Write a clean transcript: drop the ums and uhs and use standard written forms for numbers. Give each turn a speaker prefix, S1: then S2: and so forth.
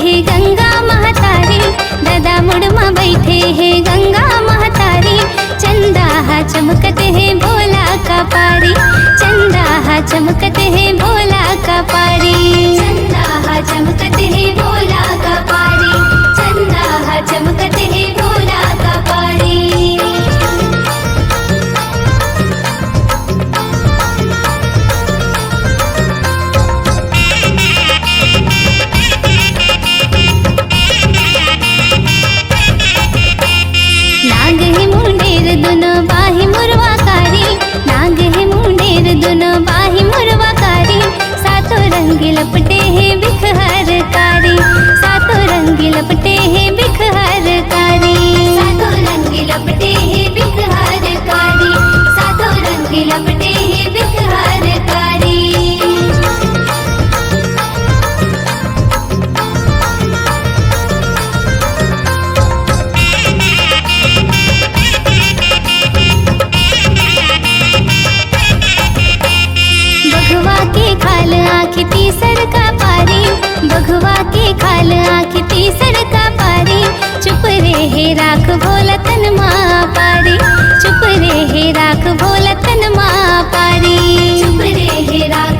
S1: है गंगा महतारी, दादा मुड़मा बैठे है गंगा महतारी। चंदा हा चमकत है भोला का पारी, चंदा हा चमकत है भोला का पारी, चंदा हा चमकत है भोला का पारी, चंदा हा चमकत है भोला का पारी। नाग है मुंडेर दोनों बाही मुरवाकारी, नाग है मुंडेर दोनों बाही मुरवाकारी। सातों रंग लपटे हैं बिखहरकारी, सातों रंग लपटे हैं बिखहरकारी, सातों रंग लपटे हैं बिखहरकारी, सातों रंग लपटे हैं बिखहरकारी। बघवा के खाल आँख तीसर का पारी, बघवा के खाल आँख तीसर का पारी। चुप रहे राख भोला तन माँ पारी, चुप रहे राख भोला तन माँ पारी, चुप रहे राख